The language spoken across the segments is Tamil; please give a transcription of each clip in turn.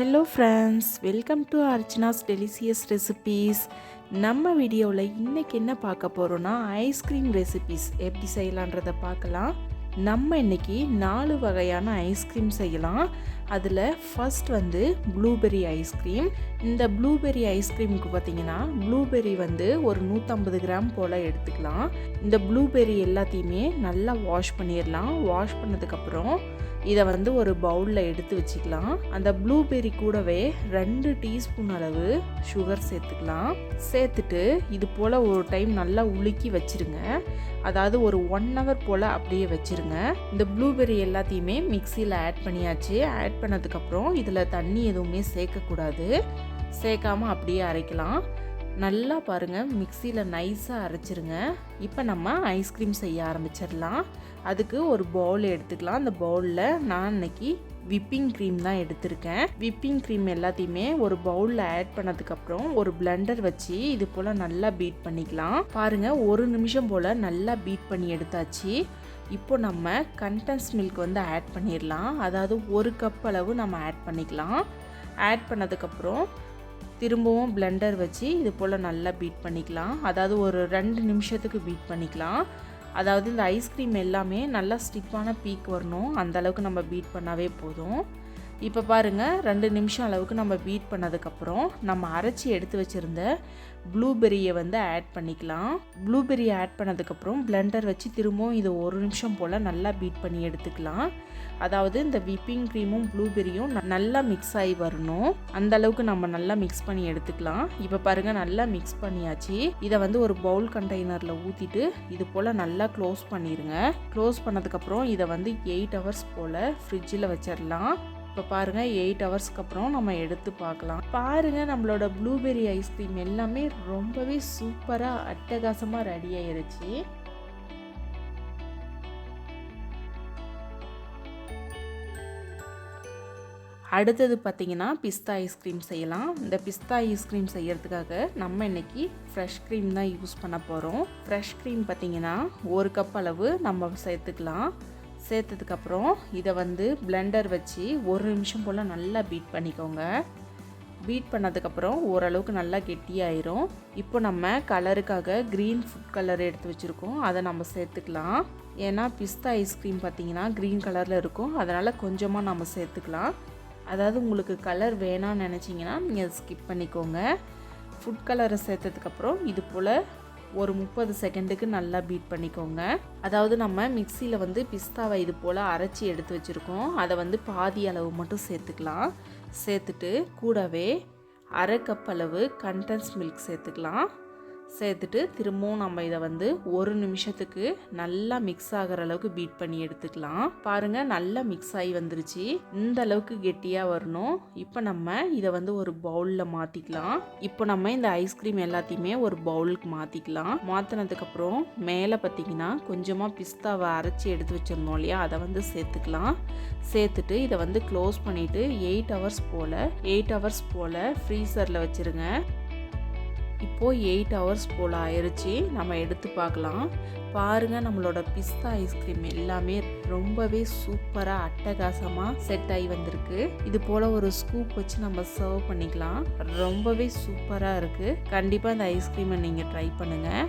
Hello friends, welcome to Archana's delicious recipes. நம்ம வீடியோவில் இன்றைக்கி என்ன பார்க்க போகிறோன்னா ஐஸ்கிரீம் ரெசிபீஸ் எப்படி செய்யலான்றதை பார்க்கலாம். நம்ம இன்றைக்கி 4 வகையான ஐஸ்கிரீம் செய்யலாம். அதில் ஃபர்ஸ்ட் வந்து ப்ளூபெர்ரி ஐஸ்கிரீம். இந்த ப்ளூபெர்ரி ஐஸ்கிரீமுக்கு பார்த்திங்கன்னா ப்ளூபெர்ரி வந்து ஒரு 150 கிராம் போல் எடுத்துக்கலாம். இந்த ப்ளூபெர்ரி எல்லாத்தையுமே நல்லா வாஷ் பண்ணிடலாம். வாஷ் பண்ணதுக்கப்புறம் இதை வந்து ஒரு பவுலில் எடுத்து வச்சுக்கலாம். அந்த ப்ளூபெர்ரி கூடவே 2 டீஸ்பூன் அளவு சுகர் சேர்த்துக்கலாம். சேர்த்துட்டு இது போல் ஒரு டைம் நல்லா உலுக்கி வச்சுருங்க. அதாவது ஒரு 1 ஹவர் போல் அப்படியே வச்சுருங்க. இந்த ப்ளூபெர்ரி எல்லாத்தையுமே மிக்சியில் ஆட் பண்ணியாச்சு. ஆட் பண்ணதுக்கப்புறம் இதில் தண்ணி எதுவுமே சேர்க்கக்கூடாது. சேர்க்காமல் அப்படியே அரைக்கலாம். நல்லா பாருங்கள், மிக்சியில் நைஸாக அரைச்சிருங்க. இப்போ நம்ம ஐஸ்கிரீம் செய்ய ஆரம்பிச்சிடலாம். அதுக்கு ஒரு பவுல் எடுத்துக்கலாம். அந்த பவுலில் நான் இன்னைக்கு விப்பிங் க்ரீம் தான் எடுத்திருக்கேன். விப்பிங் க்ரீம் எல்லாத்தையுமே ஒரு பவுலில் ஆட் பண்ணதுக்கப்புறம் ஒரு பிளெண்டர் வச்சு இது போல் நல்லா பீட் பண்ணிக்கலாம். பாருங்கள், 1 நிமிஷம் போல் நல்லா பீட் பண்ணி எடுத்தாச்சு. இப்போ நம்ம கண்டென்ஸ் மில்க் வந்து ஆட் பண்ணிடலாம். அதாவது 1 கப் அளவு நம்ம ஆட் பண்ணிக்கலாம். ஆட் பண்ணதுக்கப்புறம் திரும்பவும் பிளெண்டர் வச்சு இது போல் நல்லா பீட் பண்ணிக்கலாம். அதாவது ஒரு 2 நிமிஷத்துக்கு பீட் பண்ணிக்கலாம். அதாவது இந்த ஐஸ்கிரீம் எல்லாமே நல்லா ஸ்டிப்பான பீக் வரணும், அந்தளவுக்கு நம்ம பீட் பண்ணாவே போதும். இப்போ பாருங்கள், 2 நிமிஷம் அளவுக்கு நம்ம பீட் பண்ணதுக்கப்புறம் நம்ம அரைச்சி எடுத்து வச்சுருந்த ப்ளூபெர்ரியை வந்து ஆட் பண்ணிக்கலாம். ப்ளூபெர்ரியை ஆட் பண்ணதுக்கப்புறம் பிளெண்டர் வச்சு திரும்பவும் இது 1 நிமிஷம் போல் நல்லா பீட் பண்ணி எடுத்துக்கலாம். அதாவது இந்த விப்பிங் க்ரீமும் ப்ளூபெர்ரியும் நல்லா மிக்ஸ் ஆகி வரணும், அந்த அளவுக்கு நம்ம நல்லா மிக்ஸ் பண்ணி எடுத்துக்கலாம். இப்போ பாருங்கள், நல்லா மிக்ஸ் பண்ணியாச்சு. இதை வந்து ஒரு பவுல் கண்டெய்னரில் ஊற்றிட்டு இது போல் நல்லா க்ளோஸ் பண்ணிடுங்க. க்ளோஸ் பண்ணதுக்கப்புறம் இதை வந்து 8 ஹவர்ஸ் போல் ஃப்ரிட்ஜில் வச்சிடலாம். இப்போ பாருங்கள், 8 ஹவர்ஸ்க்கு அப்புறம் நம்ம எடுத்து பார்க்கலாம். பாருங்கள், நம்மளோட ப்ளூபெர்ரி ஐஸ்கிரீம் எல்லாமே ரொம்பவே சூப்பராக அட்டகாசமாக ரெடி ஆயிருச்சு. அடுத்தது பார்த்திங்கன்னா பிஸ்தா ஐஸ்கிரீம் செய்யலாம். இந்த பிஸ்தா ஐஸ்கிரீம் செய்யறதுக்காக நம்ம இன்னைக்கு ஃப்ரெஷ் க்ரீம் தான் யூஸ் பண்ண போகிறோம். ஃப்ரெஷ் க்ரீம் பார்த்திங்கன்னா 1 கப் அளவு நம்ம சேர்த்துக்கலாம். சேர்த்ததுக்கப்புறம் இதை வந்து பிளெண்டர் வச்சு 1 நிமிஷம் போல் நல்லா பீட் பண்ணிக்கோங்க. பீட் பண்ணதுக்கப்புறம் ஓரளவுக்கு நல்லா கெட்டியாயிரும். இப்போ நம்ம கலருக்காக க்ரீன் ஃபுட் கலர் எடுத்து வச்சுருக்கோம், அதை நம்ம சேர்த்துக்கலாம். ஏன்னா பிஸ்தா ஐஸ்கிரீம் பார்த்திங்கன்னா க்ரீன் கலரில் இருக்கும், அதனால் கொஞ்சமாக நம்ம சேர்த்துக்கலாம். அதாவது உங்களுக்கு கலர் வேணான்னு நினச்சிங்கன்னா நீங்கள் அதை ஸ்கிப் பண்ணிக்கோங்க. ஃபுட் கலரை சேர்த்ததுக்கப்புறம் இது போல் ஒரு 30 செகண்டுக்கு நல்லா பீட் பண்ணிக்கோங்க. அதாவது நம்ம மிக்சியில் வந்து பிஸ்தாவை இது போல் அரைச்சி எடுத்து வச்சுருக்கோம், அதை வந்து பாதி அளவு மட்டும் சேர்த்துக்கலாம். சேர்த்துட்டு கூடவே 1/2 கப் அளவு கண்டென்ஸ் மில்க் சேர்த்துக்கலாம். சேர்த்துட்டு திரும்பவும் நம்ம இதை வந்து 1 நிமிஷத்துக்கு நல்லா மிக்ஸ் ஆகிற அளவுக்கு பீட் பண்ணி எடுத்துக்கலாம். பாருங்கள், நல்லா மிக்ஸ் ஆகி வந்துருச்சு. இந்த அளவுக்கு கெட்டியாக வரணும். இப்போ நம்ம இதை வந்து ஒரு பவுலில் மாற்றிக்கலாம். இப்போ நம்ம இந்த ஐஸ்கிரீம் எல்லாத்தையுமே ஒரு பவுலுக்கு மாற்றிக்கலாம். மாற்றினதுக்கப்புறம் மேலே பார்த்திங்கன்னா கொஞ்சமாக பிஸ்தாவை அரைச்சி எடுத்து வச்சுருந்தோம் இல்லையா, அதை வந்து சேர்த்துக்கலாம். சேர்த்துட்டு இதை வந்து க்ளோஸ் பண்ணிவிட்டு 8 ஹவர்ஸ் போல் ஃப்ரீசரில் வச்சுருங்க. இப்போது 8 ஹவர்ஸ் போல் ஆயிடுச்சு. நம்ம எடுத்து பார்க்கலாம். பாருங்கள், நம்மளோட பிஸ்தா ஐஸ்கிரீம் எல்லாமே ரொம்பவே சூப்பராக அட்டகாசமாக செட் ஆகி வந்திருக்கு. இது போல் ஒரு ஸ்கூப் வச்சு நம்ம சர்வ் பண்ணிக்கலாம். ரொம்பவே சூப்பராக இருக்குது. கண்டிப்பாக இந்த ஐஸ்கிரீமை நீங்கள் ட்ரை பண்ணுங்கள்.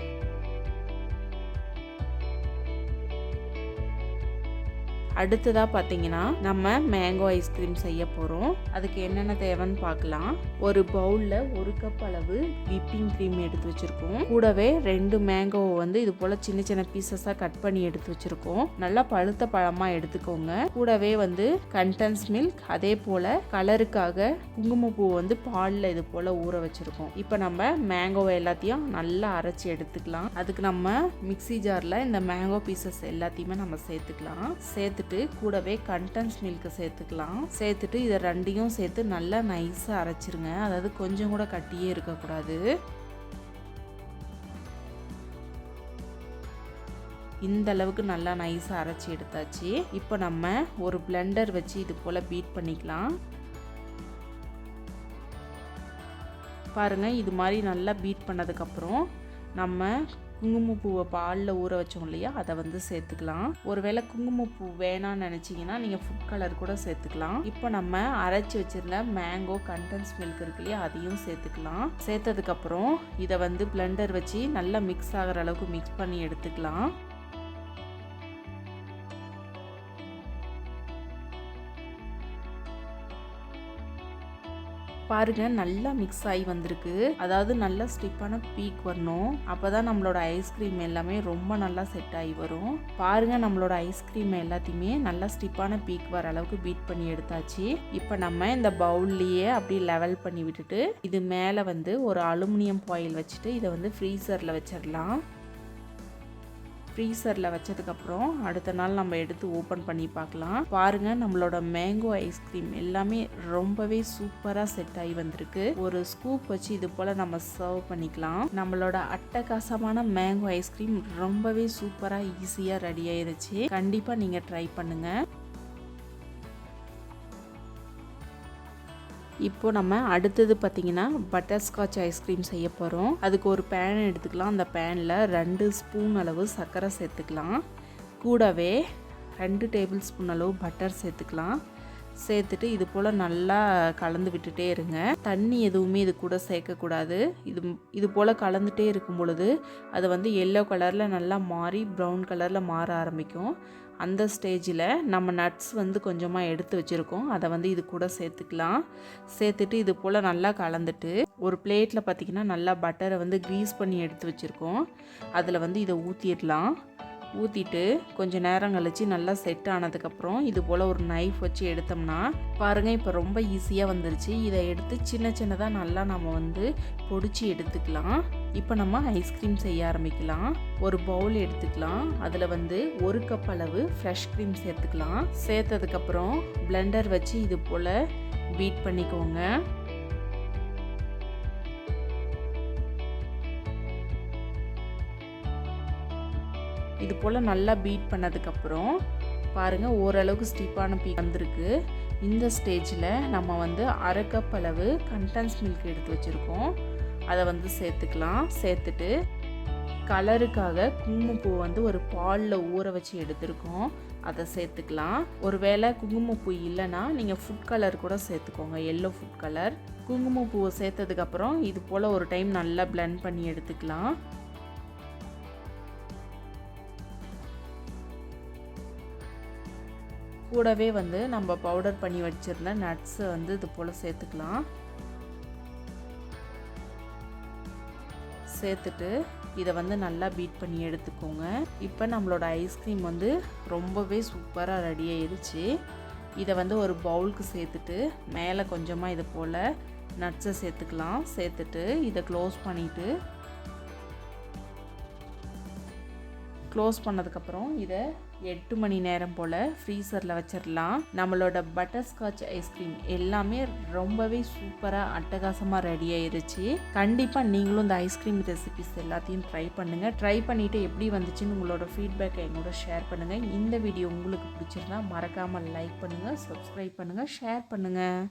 அடுத்ததாக பார்த்தீங்கன்னா நம்ம மேங்கோ ஐஸ்கிரீம் செய்ய போகிறோம். அதுக்கு என்னென்ன தேவைன்னு பார்க்கலாம். ஒரு பவுலில் 1 கப் அளவு விப்பிங் க்ரீம் எடுத்து வச்சுருக்கோம். கூடவே 2 மேங்கோவை வந்து இது போல் சின்ன சின்ன பீசஸாக கட் பண்ணி எடுத்து வச்சுருக்கோம். நல்லா பழுத்த பழமாக எடுத்துக்கோங்க. கூடவே வந்து கண்டென்ஸ் மில்க், அதே போல் கலருக்காக குங்குமப்பூ வந்து பாலில் இது போல் ஊற வச்சுருக்கோம். இப்போ நம்ம மேங்கோவை எல்லாத்தையும் நல்லா அரைச்சி எடுத்துக்கலாம். அதுக்கு நம்ம மிக்ஸி ஜாரில் இந்த மேங்கோ பீசஸ் எல்லாத்தையுமே நம்ம சேர்த்துக்கலாம். சேர்த்துட்டு கூடவே கண்டென்ஸ் மில்க் சேர்த்துக்கலாம். சேர்த்துட்டு இதை 2யும் சேர்த்து நல்லா நைஸாக அரைச்சிருங்க. அதாவது கொஞ்சம் கூட கட்டியே இருக்கக்கூடாது. இந்த அளவுக்கு நல்லா நைஸாக அரைச்சி எடுத்தாச்சு. இப்போ நம்ம ஒரு பிளெண்டர் வச்சு இது போல் பீட் பண்ணிக்கலாம். பாருங்கள், இது மாதிரி நல்லா பீட் பண்ணதுக்கப்புறம் நம்ம குங்குமப்பூவை பாலில் ஊற வச்சோம் இல்லையா, அதை வந்து சேர்த்துக்கலாம். ஒருவேளை குங்குமப்பூ வேணான்னு நினச்சிங்கன்னா நீங்கள் ஃபுட் கலர் கூட சேர்த்துக்கலாம். இப்போ நம்ம அரைச்சி வச்சுருந்த மேங்கோ கண்டென்ஸ் மில்க் இருக்கு இல்லையா, அதையும் சேர்த்துக்கலாம். சேர்த்ததுக்கப்புறம் இதை வந்து பிளெண்டர் வச்சு நல்லா மிக்ஸ் ஆகிற அளவுக்கு மிக்ஸ் பண்ணி எடுத்துக்கலாம். பாருங்க, நல்லா மிக்ஸ் ஆகி வந்திருக்கு. அதாவது நல்லா ஸ்டிப்பான பீக் வரணும். அப்போதான் நம்மளோட ஐஸ்கிரீம் எல்லாமே ரொம்ப நல்லா செட் ஆகி வரும். பாருங்க, நம்மளோட ஐஸ்கிரீம் எல்லாத்தையுமே நல்லா ஸ்டிப்பான பீக் வர அளவுக்கு பீட் பண்ணி எடுத்தாச்சு. இப்போ நம்ம இந்த பவுல்லையே அப்படியே லெவல் பண்ணி விட்டுட்டு இது மேலே வந்து ஒரு அலுமினியம் ஃபாயில் வச்சுட்டு இதை வந்து ஃப்ரீசரில் வச்சிடலாம். ஃப்ரீசரில் வச்சதுக்கப்புறம் அடுத்த நாள் நம்ம எடுத்து ஓப்பன் பண்ணி பார்க்கலாம். பாருங்கள், நம்மளோட மேங்கோ ஐஸ்கிரீம் எல்லாமே ரொம்பவே சூப்பராக செட் ஆகி வந்திருக்கு. ஒரு ஸ்கூப் வச்சு இது போல் நம்ம சர்வ் பண்ணிக்கலாம். நம்மளோட அட்டகாசமான மேங்கோ ஐஸ்கிரீம் ரொம்பவே சூப்பராக ஈஸியாக ரெடி ஆயிருச்சு. கண்டிப்பாக நீங்கள் ட்ரை பண்ணுங்கள். இப்போ நம்ம அடுத்தது பார்த்திங்கன்னா பட்டர்ஸ்காட்ச் ஐஸ்கிரீம் செய்ய போகிறோம். அதுக்கு ஒரு பேன் எடுத்துக்கலாம். அந்த பேனில் 2 ஸ்பூன் அளவு சர்க்கரை சேர்த்துக்கலாம். கூடவே 2 டேபிள் ஸ்பூன் அளவு பட்டர் சேர்த்துக்கலாம். சேர்த்துட்டு இது போல் நல்லா கலந்து விட்டுட்டே இருங்க. தண்ணி எதுவுமே இது கூட சேர்க்கக்கூடாது. இது போல் கலந்துகிட்டே இருக்கும் பொழுது அது வந்து எல்லோ கலரில் நல்லா மாறி ப்ரௌன் கலரில் மாற ஆரம்பிக்கும். அந்த ஸ்டேஜில் நம்ம நட்ஸ் வந்து கொஞ்சமாக எடுத்து வச்சுருக்கோம், அதை வந்து இது கூட சேர்த்துக்கலாம். சேர்த்துட்டு இது போல் நல்லா கலந்துட்டு ஒரு பிளேட்டில் பார்த்திங்கன்னா நல்லா பட்டரை வந்து க்ரீஸ் பண்ணி எடுத்து வச்சுருக்கோம். அதில் வந்து இதை ஊற்றிடலாம். ஊற்றிட்டு கொஞ்சம் நேரம் கழித்து நல்லா செட் ஆனதுக்கப்புறம் இது போல் ஒரு நைஃப் வச்சு எடுத்தோம்னா பாருங்கள், இப்போ ரொம்ப ஈஸியாக வந்துருச்சு. இதை எடுத்து சின்ன சின்னதாக நல்லா நம்ம வந்து பொடிச்சு எடுத்துக்கலாம். இப்போ நம்ம ஐஸ்கிரீம் செய்ய ஆரம்பிக்கலாம். ஒரு பவுல் எடுத்துக்கலாம். அதில் வந்து 1 கப் அளவு ஃப்ரெஷ் க்ரீம் சேர்த்துக்கலாம். சேர்த்ததுக்கப்புறம் பிளெண்டர் வச்சு இது போல் பீட் பண்ணிக்கோங்க. இது போல் நல்லா பீட் பண்ணதுக்கப்புறம் பாருங்கள், ஓரளவுக்கு ஸ்டிப்பான பீ வந்திருக்கு. இந்த ஸ்டேஜில் நம்ம வந்து 1/2 கப் அளவு கண்டென்ஸ் மில்க் எடுத்து வச்சுருக்கோம், அதை வந்து சேர்த்துக்கலாம். சேர்த்துட்டு கலருக்காக குங்குமப்பூ வந்து ஒரு பாலில் ஊற வச்சு எடுத்துருக்கோம், அதை சேர்த்துக்கலாம். ஒருவேளை குங்குமப்பூ இல்லைன்னா நீங்கள் ஃபுட் கலர் கூட சேர்த்துக்கோங்க, எல்லோ ஃபுட் கலர். குங்குமப்பூவை சேர்த்ததுக்கப்புறம் இது போல் ஒரு டைம் நல்லா பிளெண்ட் பண்ணி எடுத்துக்கலாம். கூடவே வந்து நம்ம பவுடர் பண்ணி வச்சுருந்த நட்ஸை வந்து இது போல் சேர்த்துக்கலாம். சேர்த்துட்டு இதை வந்து நல்லா பீட் பண்ணி எடுத்துக்கோங்க. இப்போ நம்மளோட ஐஸ்கிரீம் வந்து ரொம்பவே சூப்பராக ரெடி ஆயிடுச்சு. இதை வந்து ஒரு பவுலுக்கு சேர்த்துட்டு மேலே கொஞ்சமாக இது போல் நட்ஸை சேர்த்துக்கலாம். சேர்த்துட்டு இதை க்ளோஸ் பண்ணிவிட்டு க்ளோஸ் பண்ணதுக்கப்புறம் இதை 8 மணி நேரம் போல் ஃப்ரீசரில் வச்சிடலாம். நம்மளோட பட்டர்ஸ்காட்ச் ஐஸ்கிரீம் எல்லாமே ரொம்பவே சூப்பராக அட்டகாசமாக ரெடி ஆயிருச்சு. கண்டிப்பாக நீங்களும் இந்த ஐஸ்கிரீம் ரெசிபிஸ் எல்லாத்தையும் ட்ரை பண்ணுங்கள். ட்ரை பண்ணிவிட்டு எப்படி வந்துச்சுன்னு உங்களோட ஃபீட்பேக்கை என்னோட ஷேர் பண்ணுங்கள். இந்த வீடியோ உங்களுக்கு பிடிச்சிருந்தா மறக்காமல் லைக் பண்ணுங்கள், சப்ஸ்கிரைப் பண்ணுங்கள், ஷேர் பண்ணுங்கள்.